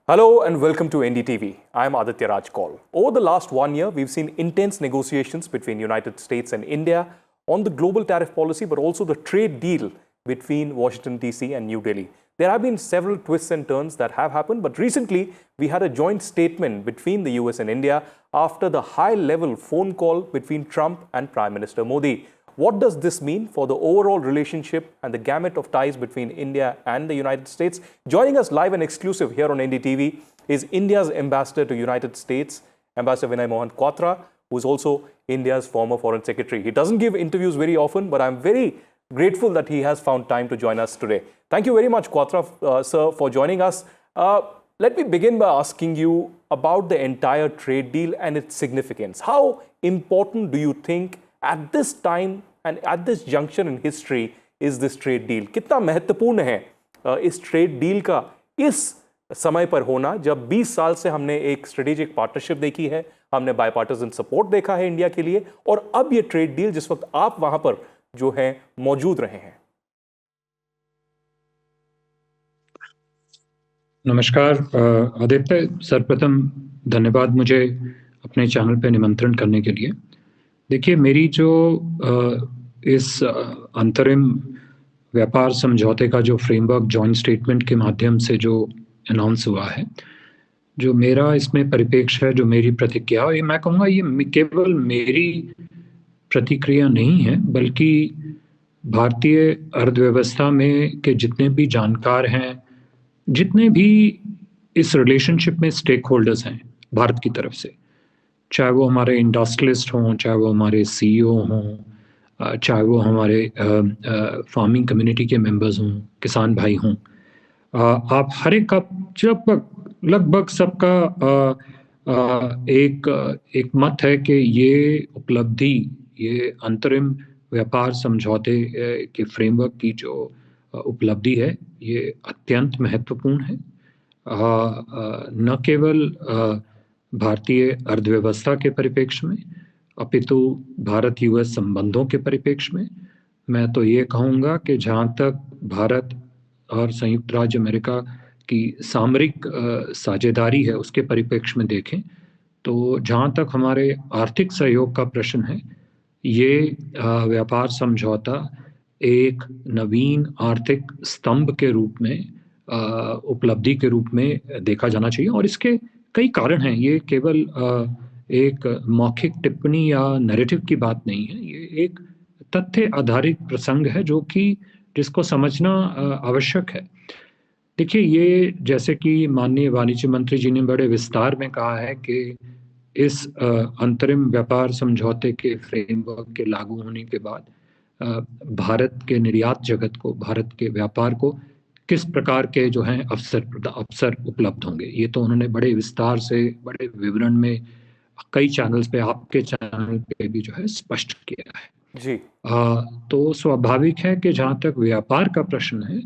Hello and welcome to NDTV. I am Aditya Raj Kaul. Over the last 1 year, we've seen intense negotiations between United States and India on the global tariff policy, but also the trade deal between Washington, D.C. and New Delhi. There have been several twists and turns that have happened, but recently we had a joint statement between the US and India after the high-level phone call between Trump and Prime Minister Modi. What does this mean for the overall relationship and the gamut of ties between India and the United States? Joining us live and exclusive here on NDTV is India's ambassador to United States, Ambassador Vinay Mohan Kwatra, who is also India's former foreign secretary. He doesn't give interviews very often, but I'm very grateful that he has found time to join us today. Thank you very much, Kwatra, sir, for joining us. Let me begin by asking you about the entire trade deal and its significance. How important do you think at this time and at this juncture in history is this trade deal? कितना महत्वपूर्ण है इस trade deal का इस समय पर होना, जब 20 साल से हमने एक स्ट्रेटेजिक पार्टनरशिप देखी है, हमने बायपार्टिसन सपोर्ट देखा है इंडिया के लिए, और अब ये ट्रेड डील जिस वक्त आप वहां पर जो है मौजूद रहे हैं। नमस्कार आदित्य, सर्वप्रथम धन्यवाद मुझे अपने चैनल पे निमंत्रण करने के लिए। देखिए, मेरी जो इस अंतरिम व्यापार समझौते का जो फ्रेमवर्क जॉइंट स्टेटमेंट के माध्यम से जो अनाउंस हुआ है, जो मेरा इसमें परिप्रेक्ष्य है, जो मेरी प्रतिक्रिया है, मैं कहूँगा ये केवल मेरी प्रतिक्रिया नहीं है, बल्कि भारतीय अर्थव्यवस्था में के जितने भी जानकार हैं, जितने भी इस रिलेशनशिप में स्टेक होल्डर्स हैं भारत की तरफ से, चाहे वो हमारे इंडस्ट्रियलिस्ट हों, चाहे वो हमारे सीईओ हों, चाहे वो हमारे फार्मिंग कम्युनिटी के मेंबर्स हों, किसान भाई हों, आप हर एक का लगभग सबका एक मत है कि ये उपलब्धि, ये अंतरिम व्यापार समझौते के फ्रेमवर्क की जो उपलब्धि है, ये अत्यंत महत्वपूर्ण है। न केवल भारतीय अर्थव्यवस्था के परिप्रेक्ष्य में, अपितु भारत यूएस संबंधों के परिप्रेक्ष्य में। मैं तो ये कहूँगा कि जहाँ तक भारत और संयुक्त राज्य अमेरिका की सामरिक साझेदारी है, उसके परिप्रेक्ष्य में देखें तो जहाँ तक हमारे आर्थिक सहयोग का प्रश्न है, ये व्यापार समझौता एक नवीन आर्थिक स्तंभ के रूप में, उपलब्धि के रूप में देखा जाना चाहिए। और इसके कई कारण हैं, ये केवल एक मौखिक टिप्पणी या नैरेटिव की बात नहीं है, ये एक तथ्य आधारित प्रसंग है जो कि जिसको समझना आवश्यक है। देखिए, ये जैसे कि माननीय वाणिज्य मंत्री जी ने बड़े विस्तार में कहा है कि इस अंतरिम व्यापार समझौते के फ्रेमवर्क के लागू होने के बाद भारत के निर्यात जगत को, भारत के व्यापार को किस प्रकार के जो हैं अवसर उपलब्ध होंगे, ये तो उन्होंने बड़े विस्तार से, बड़े विवरण में कई चैनल्स पे, आपके चैनल पे भी जो है स्पष्ट किया है जी। तो स्वाभाविक है कि जहाँ तक व्यापार का प्रश्न है,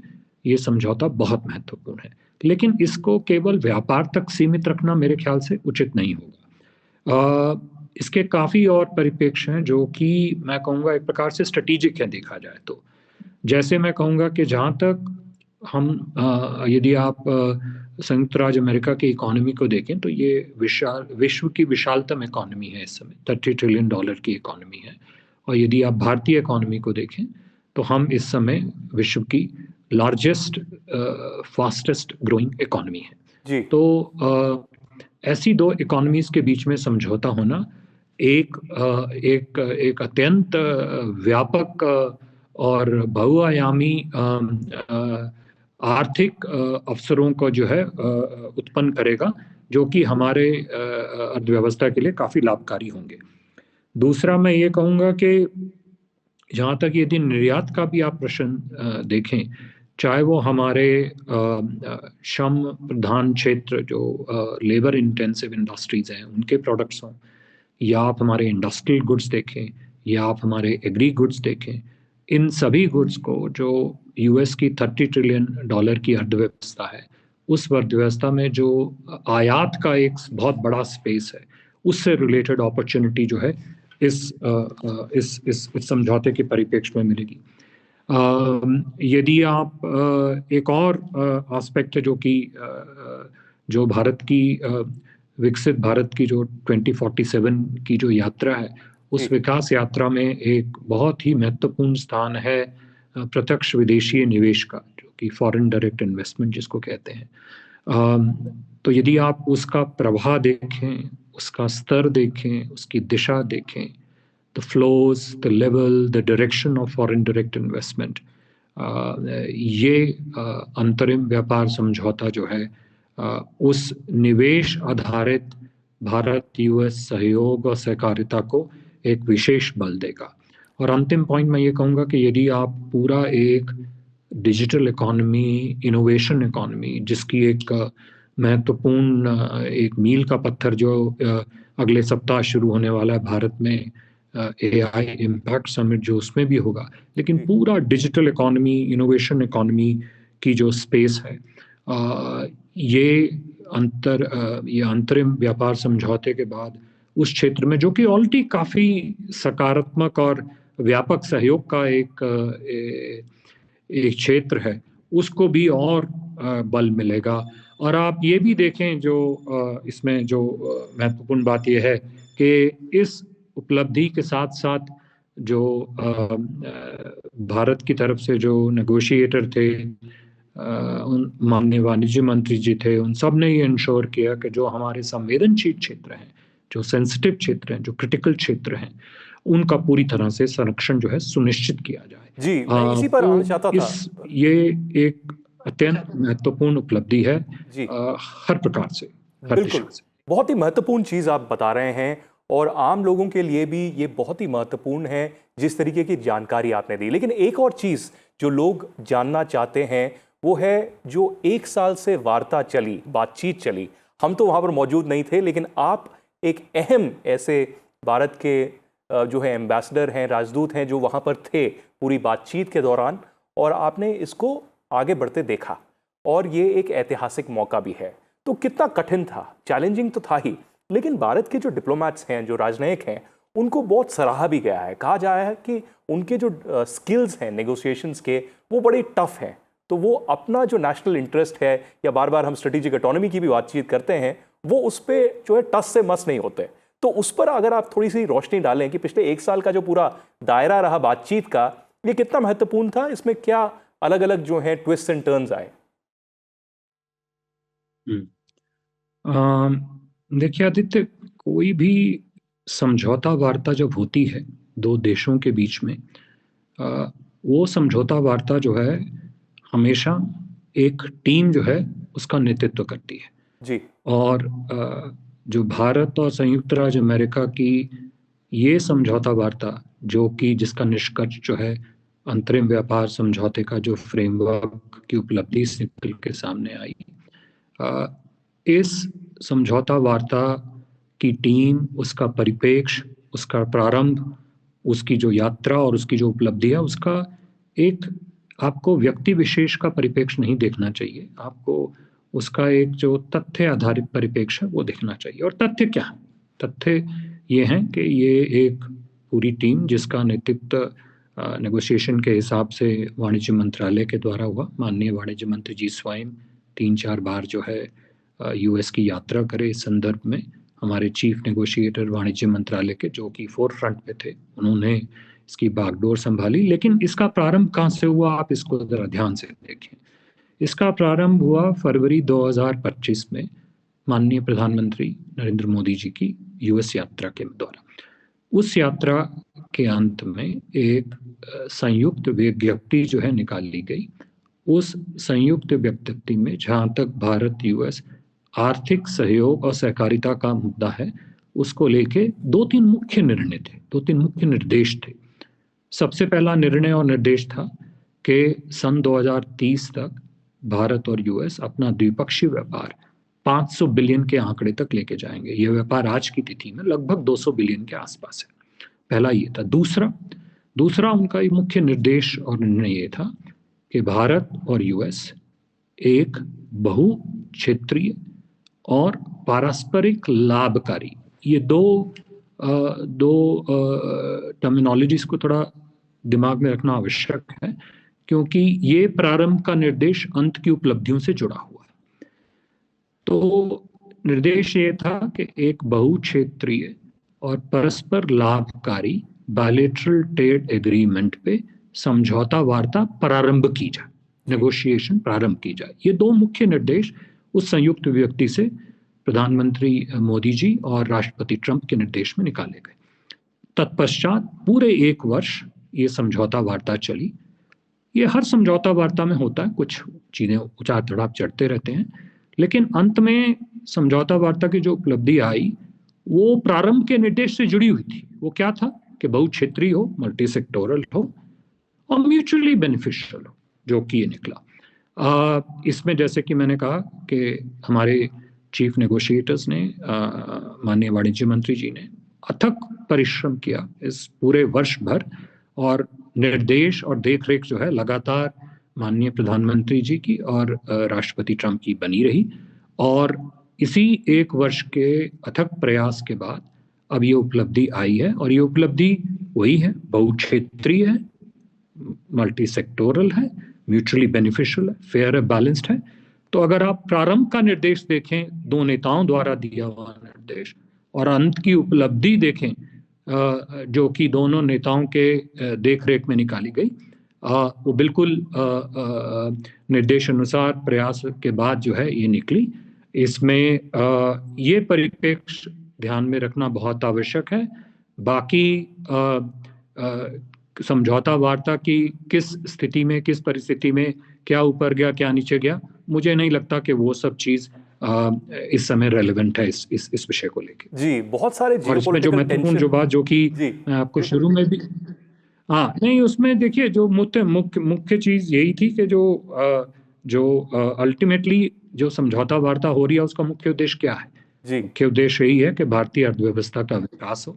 ये समझौता बहुत महत्वपूर्ण है, लेकिन इसको केवल व्यापार तक सीमित रखना मेरे ख्याल से उचित नहीं होगा। इसके काफ़ी और परिप्रेक्ष्य हैं जो कि मैं कहूँगा एक प्रकार से स्ट्रेटेजिक है देखा जाए तो। जैसे मैं कहूँगा कि जहाँ तक हम यदि आप संयुक्त राज्य अमेरिका की इकोनॉमी को देखें तो ये विश्व की विशालतम इकोनॉमी है इस समय, $30 ट्रिलियन की इकोनॉमी है। और यदि आप भारतीय इकोनॉमी को देखें तो हम इस समय विश्व की लार्जेस्ट फास्टेस्ट ग्रोइंग इकोनॉमी है जी। तो ऐसी दो इकोनॉमीज के बीच में समझौता होना एक अत्यंत व्यापक और बहुआयामी आर्थिक अवसरों को जो है उत्पन्न करेगा, जो कि हमारे अर्थव्यवस्था के लिए काफ़ी लाभकारी होंगे। दूसरा, मैं ये कहूँगा कि जहाँ तक यदि निर्यात का भी आप प्रश्न देखें, चाहे वो हमारे श्रम प्रधान क्षेत्र जो लेबर इंटेंसिव इंडस्ट्रीज़ हैं उनके प्रोडक्ट्स हों, या आप हमारे इंडस्ट्रियल गुड्स देखें, या आप हमारे एग्री गुड्स देखें, इन सभी गुड्स को जो यूएस की $30 ट्रिलियन की अर्थव्यवस्था है, उस अर्थव्यवस्था में जो आयात का एक बहुत बड़ा स्पेस है, उससे रिलेटेड अपॉर्चुनिटी जो है इस समझौते के परिप्रेक्ष्य में मिलेगी। यदि आप एक और एस्पेक्ट है जो कि जो भारत की विकसित भारत की जो 2047 की जो यात्रा है, उस जी विकास यात्रा में एक बहुत ही महत्वपूर्ण स्थान है प्रत्यक्ष विदेशी निवेश का, जो कि फॉरेन डायरेक्ट इन्वेस्टमेंट जिसको कहते हैं। तो यदि आप उसका प्रवाह देखें, उसका स्तर देखें, उसकी दिशा देखें, the flows, the level, the direction of foreign direct investment, ये अंतरिम व्यापार समझौता जो है उस निवेश आधारित भारत यूएस सहयोग और सहकारिता को एक विशेष बल देगा। और अंतिम पॉइंट मैं ये कहूँगा कि यदि आप पूरा एक डिजिटल इकोनॉमी, इनोवेशन इकोनॉमी, जिसकी एक महत्वपूर्ण एक मील का पत्थर जो अगले सप्ताह शुरू होने वाला है भारत में, एआई इम्पैक्ट समिट जो उसमें भी होगा, लेकिन जी पूरा डिजिटल इकोनॉमी, इनोवेशन इकोनॉमी की जो स्पेस है, ये ये अंतरिम व्यापार समझौते के बाद उस क्षेत्र में, जो कि ऑलरेडी काफी सकारात्मक और व्यापक सहयोग का एक क्षेत्र है, उसको भी और बल मिलेगा। और आप ये भी देखें, जो इसमें जो महत्वपूर्ण बात यह है कि इस उपलब्धि के साथ साथ जो भारत की तरफ से जो नेगोशिएटर थे, उन माननीय वाणिज्य मंत्री जी थे, उन सब ने ये इंश्योर किया कि जो हमारे संवेदनशील क्षेत्र हैं, जो सेंसिटिव क्षेत्र हैं, जो क्रिटिकल क्षेत्र हैं, उनका पूरी तरह से संरक्षण जो है सुनिश्चित किया जाए। जी, मैं इसी पर आना चाहता तो था। ये एक अत्यंत महत्वपूर्ण उपलब्धि है, जी हर प्रकार से, हर बिल्कुल, दिशा से। बहुत ही महत्वपूर्ण चीज़ आप बता रहे हैं और आम लोगों के लिए भी ये बहुत ही महत्वपूर्ण है जिस तरीके की जानकारी आपने दी। लेकिन एक और चीज़ जो लोग जानना चाहते हैं वो है, जो 1 साल से वार्ता चली, बातचीत चली, हम तो वहाँ पर मौजूद नहीं थे, लेकिन आप एक अहम ऐसे भारत के जो है एम्बेसडर हैं, राजदूत हैं, जो वहाँ पर थे पूरी बातचीत के दौरान, और आपने इसको आगे बढ़ते देखा और ये एक ऐतिहासिक मौका भी है। तो कितना कठिन था, चैलेंजिंग तो था ही, लेकिन भारत के जो डिप्लोमैट्स हैं, जो राजनयिक हैं, उनको बहुत सराहा भी गया है। कहा जाया है कि उनके जो स्किल्स हैं नेगोशिएशंस के, वो बड़े टफ हैं। तो वो अपना जो नेशनल इंटरेस्ट है, या बार बार हम स्ट्रेटेजिक ऑटोनॉमी की भी बातचीत करते हैं, वो उस पर जो है टस से मस नहीं होते। तो उस पर अगर आप थोड़ी सी रोशनी डालें कि पिछले 1 साल का जो पूरा दायरा रहा बातचीत का, ये कितना महत्वपूर्ण था, इसमें क्या अलग अलग जो है ट्विस्ट एंड टर्न्स आए। देखिए आदित्य, कोई भी समझौता वार्ता जब होती है दो देशों के बीच में, वो समझौता वार्ता जो है हमेशा एक टीम जो है उसका नेतृत्व करती है। जी और जो भारत और संयुक्त राज्य अमेरिका की ये समझौता वार्ता, जो कि जिसका निष्कर्ष जो है अंतरिम व्यापार समझौते का जो फ्रेमवर्क की उपलब्धि से निकल के सामने आई, इस समझौता वार्ता की टीम, उसका परिप्रेक्ष्य, उसका प्रारंभ, उसकी जो यात्रा और उसकी जो उपलब्धि है, उसका एक आपको व्यक्ति विशेष का परिप्रेक्ष्य नहीं देखना चाहिए। आपको उसका एक जो तथ्य आधारित परिप्रेक्ष्य है वो देखना चाहिए। और तथ्य क्या है? तथ्य ये हैं कि ये एक पूरी टीम जिसका नेतृत्व नेगोशिएशन के हिसाब से वाणिज्य मंत्रालय के द्वारा हुआ। माननीय वाणिज्य मंत्री जी स्वयं 3-4 बार जो है यूएस की यात्रा करे। इस संदर्भ में हमारे चीफ नेगोशिएटर वाणिज्य मंत्रालय के, जो कि फोर फ्रंट पे थे, उन्होंने इसकी बागडोर संभाली। लेकिन इसका प्रारंभ कहाँ से हुआ, आप इसको जरा ध्यान से देखें। इसका प्रारंभ हुआ फरवरी 2025 में माननीय प्रधानमंत्री नरेंद्र मोदी जी की यूएस यात्रा के द्वारा। उस यात्रा के अंत में एक संयुक्त विज्ञप्ति जो है निकाली गई। उस संयुक्त विज्ञप्ति में जहाँ तक भारत यूएस आर्थिक सहयोग और सहकारिता का मुद्दा है, उसको लेके 2-3 मुख्य निर्णय थे, 2-3 मुख्य निर्देश थे। सबसे पहला निर्णय और निर्देश था कि सन 2030 तक भारत और यूएस अपना द्विपक्षीय व्यापार 500 बिलियन के आंकड़े तक लेके जाएंगे। यह व्यापार आज की तिथि में लगभग 200 बिलियन के आसपास है। पहला ये था। दूसरा उनका एक मुख्य निर्देश और निर्णय ये था कि भारत और यूएस एक बहु क्षेत्रीय और पारस्परिक लाभकारी, ये दो टर्मिनोलॉजीज को थोड़ा दिमाग में रखना आवश्यक है, क्योंकि ये प्रारंभ का निर्देश अंत की उपलब्धियों से जुड़ा हुआ है। तो निर्देश ये था कि एक बहुक्षेत्रीय और परस्पर लाभकारी बायलैटरल ट्रेड एग्रीमेंट पे समझौता वार्ता प्रारंभ की जाए, नेगोशिएशन प्रारंभ की जाए। ये दो मुख्य निर्देश उस संयुक्त व्यक्ति से प्रधानमंत्री मोदी जी और राष्ट्रपति ट्रंप के निर्देश में निकाले गए। तत्पश्चात पूरे 1 वर्ष ये समझौता वार्ता चली। ये हर समझौता वार्ता में होता है, कुछ चीजें उतार चढ़ाव चढ़ते रहते हैं, लेकिन अंत में समझौता वार्ता की जो उपलब्धि आई वो प्रारंभ के निर्देश से जुड़ी हुई थी। वो क्या था कि बहुक्षेत्रीय हो, मल्टी सेक्टोरल हो और म्यूचुअली बेनिफिशियल हो, जो कि ये निकला। इसमें जैसे कि मैंने कहा कि हमारे चीफ नेगोशिएटर्स ने, माननीय वाणिज्य मंत्री जी ने अथक परिश्रम किया इस पूरे वर्ष भर, और निर्देश और देखरेख जो है लगातार माननीय प्रधानमंत्री जी की और राष्ट्रपति ट्रंप की बनी रही। और इसी 1 वर्ष के अथक प्रयास के बाद अब ये उपलब्धि आई है, और ये उपलब्धि वही है, बहुक्षेत्रीय है, मल्टी सेक्टोरल है, म्यूचुअली बेनिफिशियल है, फेयर है, बैलेंस्ड है। तो अगर आप प्रारंभ का निर्देश देखें, दो नेताओं द्वारा दिया हुआ निर्देश, और अंत की उपलब्धि देखें जो कि दोनों नेताओं के देखरेख में निकाली गई, वो बिल्कुल निर्देश अनुसार प्रयास के बाद जो है ये निकली। इसमें ये परिप्रेक्ष्य ध्यान में रखना बहुत आवश्यक है। बाकी समझौता वार्ता की किस स्थिति में, किस परिस्थिति में क्या ऊपर गया, क्या नीचे गया, मुझे नहीं लगता कि वो सब चीज इस समय रेलेवेंट है इस विषय को लेके। जी, बहुत सारे और इसमें जो महत्वपूर्ण जो बात, जो कि मैं आपको शुरू में भी, हाँ नहीं, उसमें देखिए जो मुख्य चीज यही थी कि जो अल्टीमेटली जो समझौता वार्ता हो रही है उसका मुख्य उद्देश्य क्या है। जी, मुख्य उद्देश्य यही है कि भारतीय अर्थव्यवस्था का विकास हो,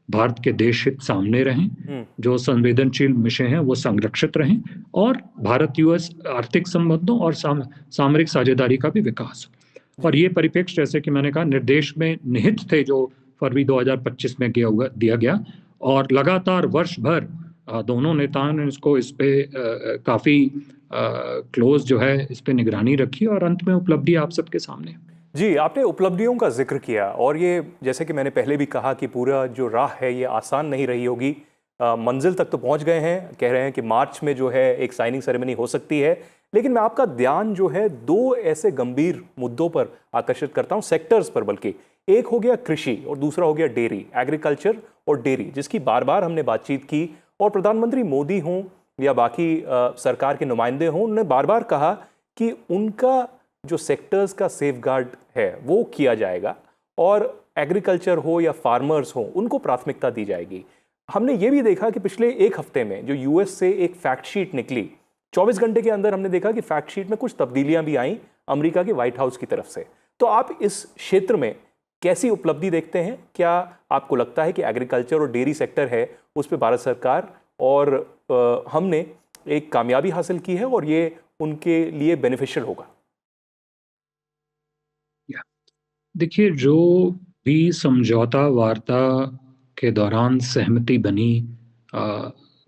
भारत के देश हित सामने रहें, जो संवेदनशील विषय हैं वो संरक्षित रहें, और भारत यूएस आर्थिक संबंधों और सामरिक साझेदारी का भी विकास हो। और ये परिप्रेक्ष्य जैसे कि मैंने कहा निर्देश में निहित थे, जो फरवरी 2025 में दिया गया, और लगातार वर्ष भर दोनों नेताओं ने इस पे काफी क्लोज जो है इस पे निगरानी रखी, और अंत में उपलब्धि आप सबके सामने। जी, आपने उपलब्धियों का जिक्र किया, और ये जैसे कि मैंने पहले भी कहा कि पूरा जो राह है ये आसान नहीं रही होगी। मंजिल तक तो पहुंच गए हैं, कह रहे हैं कि मार्च में जो है एक साइनिंग सेरेमनी हो सकती है, लेकिन मैं आपका ध्यान जो है 2 ऐसे गंभीर मुद्दों पर आकर्षित करता हूं, सेक्टर्स पर बल्कि। एक हो गया कृषि और दूसरा हो गया डेयरी, एग्रीकल्चर और डेयरी, जिसकी बार बार हमने बातचीत की, और प्रधानमंत्री मोदी हों या बाकी सरकार के नुमाइंदे हों, उन्होंने बार बार कहा कि उनका जो सेक्टर्स का सेफगार्ड है वो किया जाएगा, और एग्रीकल्चर हो या फार्मर्स हो उनको प्राथमिकता दी जाएगी। हमने ये भी देखा कि पिछले 1 हफ्ते में जो यूएस से एक फैक्ट शीट निकली, 24 घंटे के अंदर हमने देखा कि फैक्ट शीट में कुछ तब्दीलियां भी आईं अमेरिका के व्हाइट हाउस की तरफ से। तो आप इस क्षेत्र में कैसी उपलब्धि देखते हैं? क्या आपको लगता है कि एग्रीकल्चर और डेयरी सेक्टर है उस पर भारत सरकार और हमने एक कामयाबी हासिल की है और ये उनके लिए बेनिफिशियल होगा? देखिए, जो भी समझौता वार्ता के दौरान सहमति बनी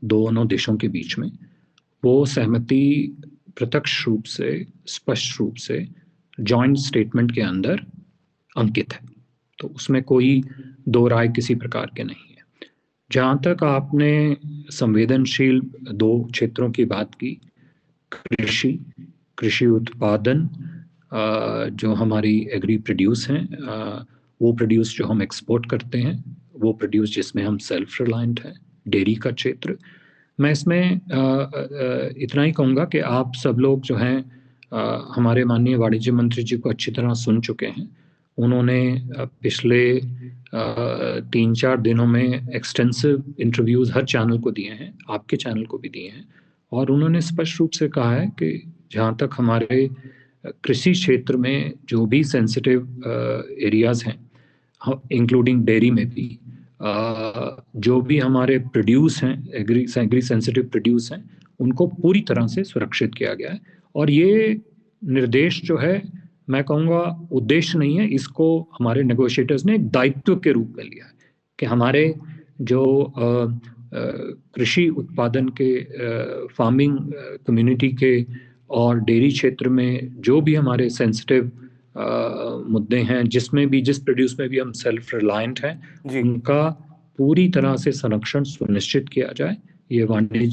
दोनों देशों के बीच में, वो सहमति प्रत्यक्ष रूप से, स्पष्ट रूप से जॉइंट स्टेटमेंट के अंदर अंकित है, तो उसमें कोई दो राय किसी प्रकार के नहीं है। जहाँ तक आपने संवेदनशील 2 क्षेत्रों की बात की, कृषि उत्पादन, जो हमारी एग्री प्रोड्यूस हैं, वो प्रोड्यूस जो हम एक्सपोर्ट करते हैं, वो प्रोड्यूस जिसमें हम सेल्फ रिलायंट हैं, डेयरी का क्षेत्र, मैं इसमें इतना ही कहूँगा कि आप सब लोग जो हैं हमारे माननीय वाणिज्य मंत्री जी को अच्छी तरह सुन चुके हैं। उन्होंने पिछले 3-4 दिनों में एक्सटेंसिव इंटरव्यूज़ हर चैनल को दिए हैं, आपके चैनल को भी दिए हैं, और उन्होंने स्पष्ट रूप से कहा है कि जहाँ तक हमारे कृषि क्षेत्र में जो भी सेंसिटिव एरियाज़ हैं, इंक्लूडिंग डेयरी में भी, जो भी हमारे प्रोड्यूस हैं, एग्री सेंसिटिव प्रोड्यूस हैं, उनको पूरी तरह से सुरक्षित किया गया है। और ये निर्देश जो है, मैं कहूँगा उद्देश्य नहीं है, इसको हमारे नेगोशिएटर्स ने एक दायित्व के रूप में लिया है कि हमारे जो कृषि उत्पादन के, फार्मिंग कम्युनिटी के और डेयरी क्षेत्र में जो भी हमारे सेंसिटिव मुद्दे हैं, जिसमें भी जिस प्रोड्यूस में भी हम सेल्फ रिलायंट हैं, जी। उनका पूरी तरह से संरक्षण सुनिश्चित किया जाए। ये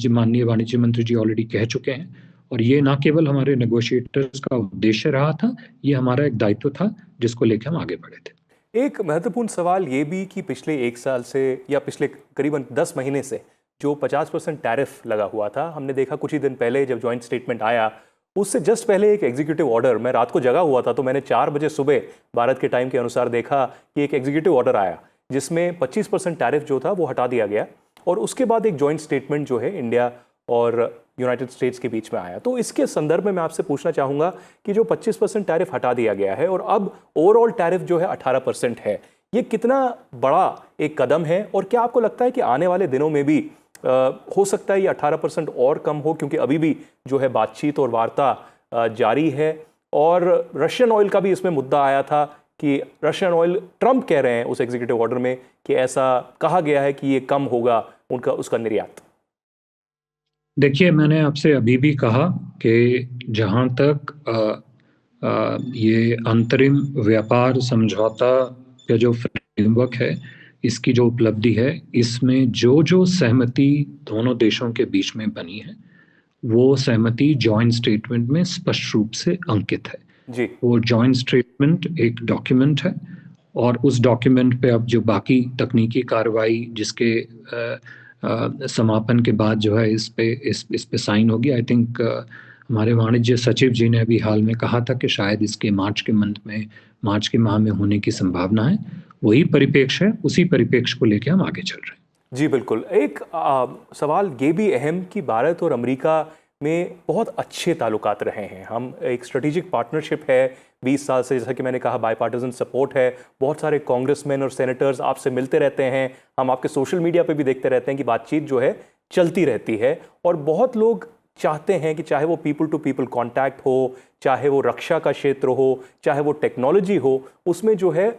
माननीय वाणिज्य मंत्री जी ऑलरेडी कह चुके हैं, और ये ना केवल हमारे नेगोशिएटर्स का उद्देश्य रहा था, ये हमारा एक दायित्व था जिसको लेकर हम आगे बढ़े थे। एक महत्वपूर्ण सवाल ये भी कि पिछले 1 साल से या पिछले करीबन 10 महीने से जो 50% टैरिफ लगा हुआ था, हमने देखा कुछ ही दिन पहले जब जॉइंट स्टेटमेंट आया, उससे जस्ट पहले एक एग्जीक्यूटिव ऑर्डर, मैं रात को जगा हुआ था तो मैंने 4 बजे सुबह भारत के टाइम के अनुसार देखा कि एक एग्जीक्यूटिव ऑर्डर आया जिसमें 25% टैरिफ जो था वो हटा दिया गया, और उसके बाद एक जॉइंट स्टेटमेंट जो है इंडिया और यूनाइटेड स्टेट्स के बीच में आया। तो इसके संदर्भ में मैं आपसे पूछना चाहूँगा कि जो 25% टैरिफ हटा दिया गया है और अब ओवरऑल टैरिफ जो है 18% है, ये कितना बड़ा एक कदम है, और क्या आपको लगता है कि आने वाले दिनों में भी हो सकता है ये 18% और कम हो, क्योंकि अभी भी जो है बातचीत और वार्ता जारी है। और रशियन ऑयल का भी इसमें मुद्दा आया था कि रशियन ऑयल, ट्रंप कह रहे हैं उस एग्जीक्यूटिव ऑर्डर में कि ऐसा कहा गया है कि ये कम होगा उसका निर्यात। देखिए, मैंने आपसे अभी भी कहा कि जहाँ तक ये अंतरिम व्यापार समझौता का जो फ्रेमवर्क है, इसकी जो उपलब्धि है, इसमें जो जो सहमति दोनों देशों के बीच में बनी है, वो सहमति जॉइंट स्टेटमेंट में स्पष्ट रूप से अंकित है। जी। वो जॉइंट स्टेटमेंट एक डॉक्यूमेंट है, और उस डॉक्यूमेंट पे अब जो बाकी तकनीकी कार्रवाई जिसके समापन के बाद जो है इस पे साइन होगी। आई थिंक हमारे वाणिज्य सचिव जी ने अभी हाल में कहा था कि शायद इसके मार्च के माह में होने की संभावना है। वही परिप्रेक्ष्य है, उसी परिप्रेक्ष्य को लेकर हम आगे चल रहे हैं। जी बिल्कुल। एक सवाल ये भी अहम कि भारत और अमेरिका में बहुत अच्छे ताल्लुकात रहे हैं, हम एक स्ट्रेटेजिक पार्टनरशिप है 20 साल से, जैसा कि मैंने कहा बाईपार्टिजन सपोर्ट है, बहुत सारे कांग्रेसमैन और सेनेटर्स आपसे मिलते रहते हैं, हम आपके सोशल मीडिया पे भी देखते रहते हैं कि बातचीत जो है चलती रहती है, और बहुत लोग चाहते हैं कि चाहे वो पीपल टू पीपल कांटेक्ट हो, चाहे वो रक्षा का क्षेत्र हो, चाहे वो टेक्नोलॉजी हो, उसमें जो है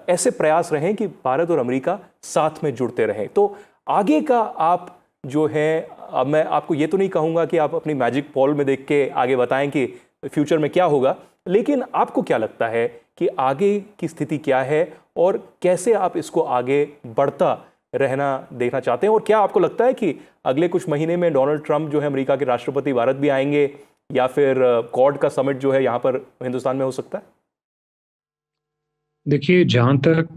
ऐसे प्रयास रहें कि भारत और अमेरिका साथ में जुड़ते रहें। तो आगे का आप जो है, अब मैं आपको ये तो नहीं कहूँगा कि आप अपनी मैजिक बॉल में देख के आगे बताएं कि फ्यूचर में क्या होगा, लेकिन आपको क्या लगता है कि आगे की स्थिति क्या है और कैसे आप इसको आगे बढ़ता रहना देखना चाहते हैं, और क्या आपको लगता है कि अगले कुछ महीने में डोनाल्ड ट्रंप जो है अमेरिका के राष्ट्रपति भारत भी आएंगे, या फिर क्वाड का समिट जो है यहाँ पर हिंदुस्तान में हो सकता है? देखिए, जहाँ तक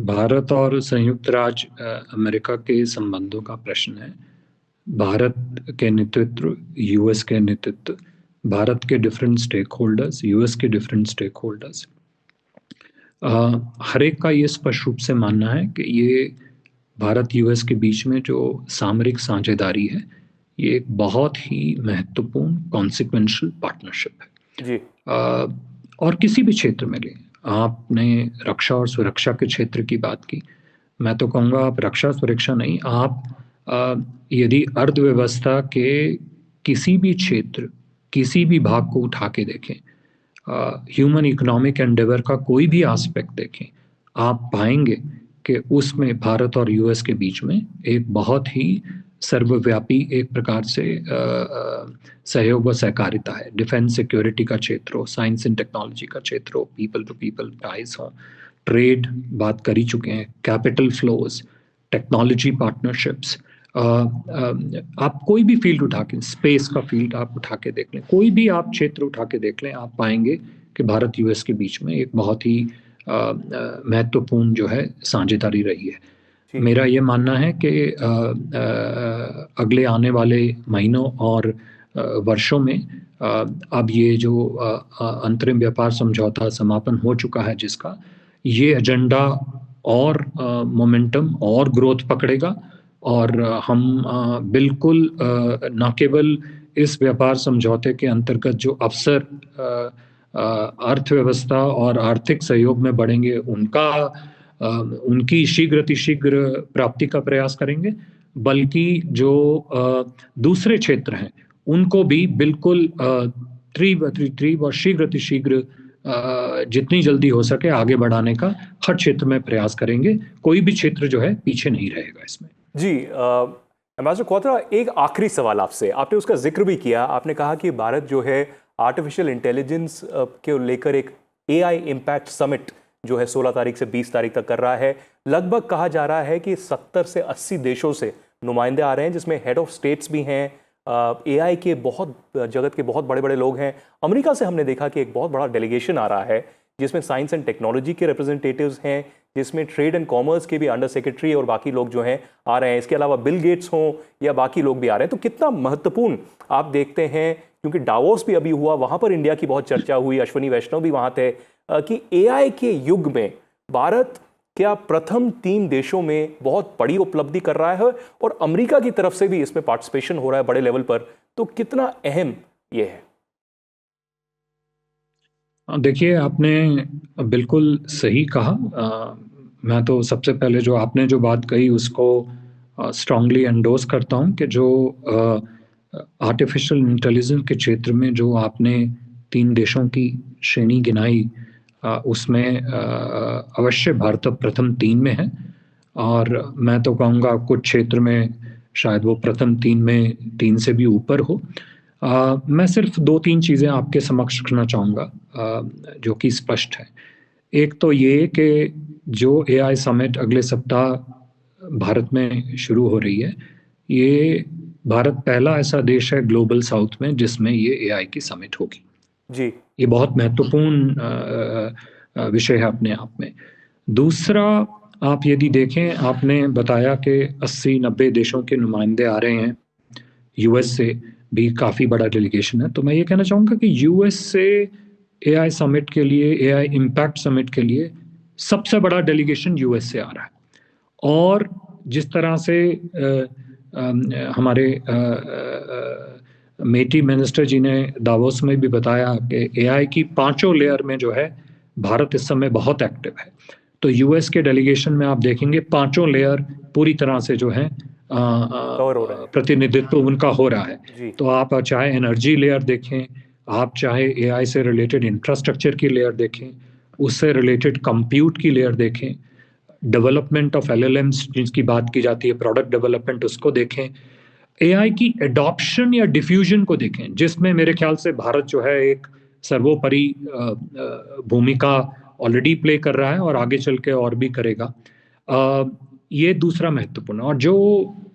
भारत और संयुक्त राज्य अमेरिका के संबंधों का प्रश्न है, भारत के नेतृत्व, यूएस के नेतृत्व, भारत के डिफरेंट स्टेक होल्डर्स, यूएस के डिफरेंट स्टेक होल्डर्स, हर एक का ये स्पष्ट रूप से मानना है कि ये भारत यूएस के बीच में जो सामरिक साझेदारी है, ये एक बहुत ही महत्वपूर्ण कॉन्सिक्वेंशियल पार्टनरशिप है। जी। और किसी भी क्षेत्र में लें, आपने रक्षा और सुरक्षा के क्षेत्र की बात की, मैं तो कहूँगा आप रक्षा सुरक्षा नहीं, आप यदि अर्थव्यवस्था के किसी भी क्षेत्र, किसी भी भाग को उठा के देखें, ह्यूमन इकोनॉमिक एंडेवर का कोई भी एस्पेक्ट देखें, आप पाएंगे कि उसमें भारत और यूएस के बीच में एक बहुत ही सर्वव्यापी एक प्रकार से सहयोग व सहकारिता है। डिफेंस सिक्योरिटी का क्षेत्र हो, साइंस एंड टेक्नोलॉजी का क्षेत्र हो, पीपल टू पीपल टाइज हो, ट्रेड बात कर ही चुके हैं, कैपिटल फ्लोज, टेक्नोलॉजी पार्टनरशिप्स, आप कोई भी फील्ड उठा के, स्पेस का फील्ड आप उठा के देख लें, कोई भी आप क्षेत्र उठा के देख लें, आप पाएंगे कि भारत यूएस के बीच में एक बहुत ही महत्वपूर्ण जो है साझेदारी रही है। मेरा ये मानना है कि अगले आने वाले महीनों और वर्षों में अब ये जो अंतरिम व्यापार समझौता समापन हो चुका है जिसका, ये एजेंडा और मोमेंटम और ग्रोथ पकड़ेगा, और हम बिल्कुल न केवल इस व्यापार समझौते के अंतर्गत जो अवसर अर्थव्यवस्था और आर्थिक सहयोग में बढ़ेंगे उनकी शीघ्र प्राप्ति का प्रयास करेंगे, बल्कि जो दूसरे क्षेत्र हैं उनको भी बिल्कुल तीव्र और शीघ्र जितनी जल्दी हो सके आगे बढ़ाने का हर क्षेत्र में प्रयास करेंगे। कोई भी क्षेत्र जो है पीछे नहीं रहेगा इसमें। जी। एम्बेसडर क्वाद्रा, एक आखिरी सवाल आपसे, आपने उसका जिक्र भी किया, आपने कहा कि भारत जो है आर्टिफिशियल इंटेलिजेंस के लेकर एक AI इम्पैक्ट समिट जो है 16 तारीख से 20 तारीख तक कर रहा है। लगभग कहा जा रहा है कि 70 से 80 देशों से नुमाइंदे आ रहे हैं, जिसमें हेड ऑफ स्टेट्स भी हैं, AI के बहुत जगत के बहुत बड़े बड़े लोग हैं। अमेरिका से हमने देखा कि एक बहुत बड़ा डेलीगेशन आ रहा है, जिसमें साइंस एंड टेक्नोलॉजी के रिप्रेजेंटेटिव्स हैं, जिसमें ट्रेड एंड कॉमर्स के भी अंडर सेक्रेटरी और बाकी लोग जो हैं आ रहे हैं। इसके अलावा बिल गेट्स हों या बाकी लोग भी आ रहे हैं। तो कितना महत्वपूर्ण आप देखते हैं, क्योंकि डावोस भी अभी हुआ, वहाँ पर इंडिया की बहुत चर्चा हुई, अश्विनी वैष्णव भी वहाँ थे, कि AI के युग में भारत क्या प्रथम 3 देशों में बहुत बड़ी उपलब्धि कर रहा है, और अमेरिका की तरफ से भी इसमें पार्टिसिपेशन हो रहा है बड़े लेवल पर। तो कितना अहम ये है? देखिए, आपने बिल्कुल सही कहा। मैं तो सबसे पहले जो आपने जो बात कही उसको स्ट्रांगली एंडोर्स करता हूँ कि जो आर्टिफिशियल इंटेलिजेंस के क्षेत्र में जो आपने 3 देशों की श्रेणी गिनाई, उसमें अवश्य भारत प्रथम 3 में है, और मैं तो कहूँगा कुछ क्षेत्र में शायद वो प्रथम 3 में 3 से भी ऊपर हो। मैं सिर्फ 2-3 चीज़ें आपके समक्ष रखना चाहूँगा, जो कि स्पष्ट है। एक तो ये कि जो AI समिट अगले सप्ताह भारत में शुरू हो रही है, ये भारत पहला ऐसा देश है ग्लोबल साउथ में जिसमें ये AI की समिट होगी। जी। ये बहुत महत्वपूर्ण विषय है अपने आप में। दूसरा, आप यदि देखें, आपने बताया कि 80-90 देशों के नुमाइंदे आ रहे हैं, यूएस से भी काफ़ी बड़ा डेलीगेशन है। तो मैं ये कहना चाहूँगा कि यूएस से AI समिट के लिए, AI इम्पैक्ट समिट के लिए सबसे बड़ा डेलीगेशन यूएस से आ रहा है। और जिस तरह से हमारे मेटी मिनिस्टर जी ने दावोस में भी बताया कि AI की 5 लेयर में जो है भारत इस समय बहुत एक्टिव है। तो यूएस के डेलीगेशन में आप देखेंगे 5 लेयर पूरी तरह से जो है कवर हो रहा है। प्रतिनिधित्व उनका हो रहा है। जी। तो आप चाहे एनर्जी लेयर देखें, आप चाहे AI से रिलेटेड इंफ्रास्ट्रक्चर की लेयर देखें, उससे रिलेटेड कंप्यूट की लेयर देखें, डेवलपमेंट ऑफ LLMs जिसकी बात की जाती है, प्रोडक्ट डेवलपमेंट, उसको देखें, AI की एडॉप्शन या डिफ्यूजन को देखें, जिसमें मेरे ख्याल से भारत जो है एक सर्वोपरि भूमिका ऑलरेडी प्ले कर रहा है और आगे चल के और भी करेगा। ये दूसरा महत्वपूर्ण। और जो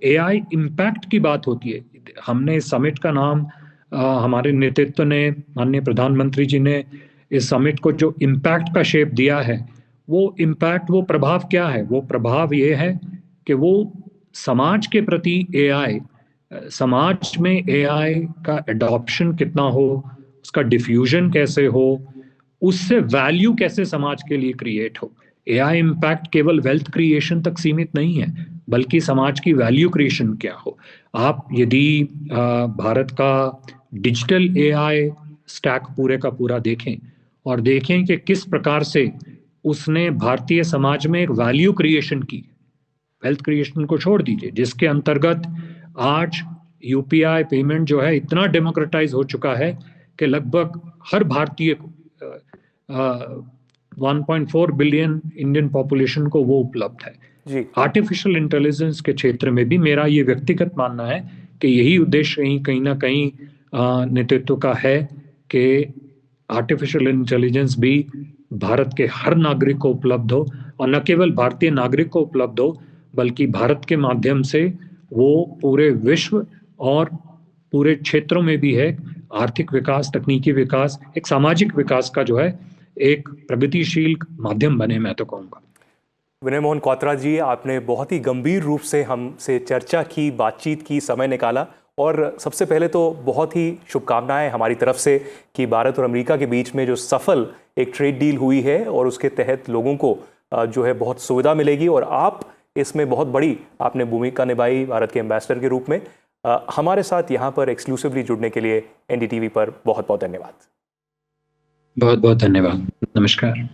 AI इम्पैक्ट की बात होती है, हमने इस समिट का नाम, हमारे नेतृत्व ने, माननीय प्रधानमंत्री जी ने इस समिट को जो इम्पैक्ट का शेप दिया है, वो इम्पैक्ट, वो प्रभाव क्या है? वो प्रभाव ये है कि वो समाज के प्रति AI, समाज में AI का एडॉप्शन कितना हो, उसका डिफ्यूजन कैसे हो, उससे वैल्यू कैसे समाज के लिए क्रिएट हो। AI इम्पैक्ट केवल वेल्थ क्रिएशन तक सीमित नहीं है, बल्कि समाज की वैल्यू क्रिएशन क्या हो। आप यदि भारत का डिजिटल AI स्टैक पूरे का पूरा देखें और देखें कि किस प्रकार से उसने भारतीय समाज में एक वैल्यू क्रिएशन की, वेल्थ क्रिएशन को छोड़ दीजिए, जिसके अंतर्गत आज UPI पेमेंट जो है इतना डेमोक्रेटाइज हो चुका है कि लगभग हर भारतीय को, 1.4 बिलियन इंडियन पॉपुलेशन को वो उपलब्ध है। जी। आर्टिफिशियल इंटेलिजेंस के क्षेत्र में भी मेरा ये व्यक्तिगत मानना है कि यही उद्देश्य कहीं ना कहीं नेतृत्व का है कि आर्टिफिशियल इंटेलिजेंस भी भारत के हर नागरिक को उपलब्ध हो, और न केवल भारतीय नागरिक को उपलब्ध हो, बल्कि भारत के माध्यम से वो पूरे विश्व और पूरे क्षेत्रों में भी है आर्थिक विकास, तकनीकी विकास, एक सामाजिक विकास का जो है एक प्रगतिशील माध्यम बने, मैं तो कहूँगा। विनय मोहन क्वात्रा जी, आपने बहुत ही गंभीर रूप से हमसे चर्चा की, बातचीत की, समय निकाला, और सबसे पहले तो बहुत ही शुभकामनाएं हमारी तरफ से कि भारत और अमेरिका के बीच में जो सफल एक ट्रेड डील हुई है और उसके तहत लोगों को जो है बहुत सुविधा मिलेगी, और आप इसमें बहुत बड़ी आपने भूमिका निभाई भारत के एम्बेसडर के रूप में। हमारे साथ यहाँ पर एक्सक्लूसिवली जुड़ने के लिए NDTV पर बहुत बहुत धन्यवाद। बहुत बहुत धन्यवाद। नमस्कार।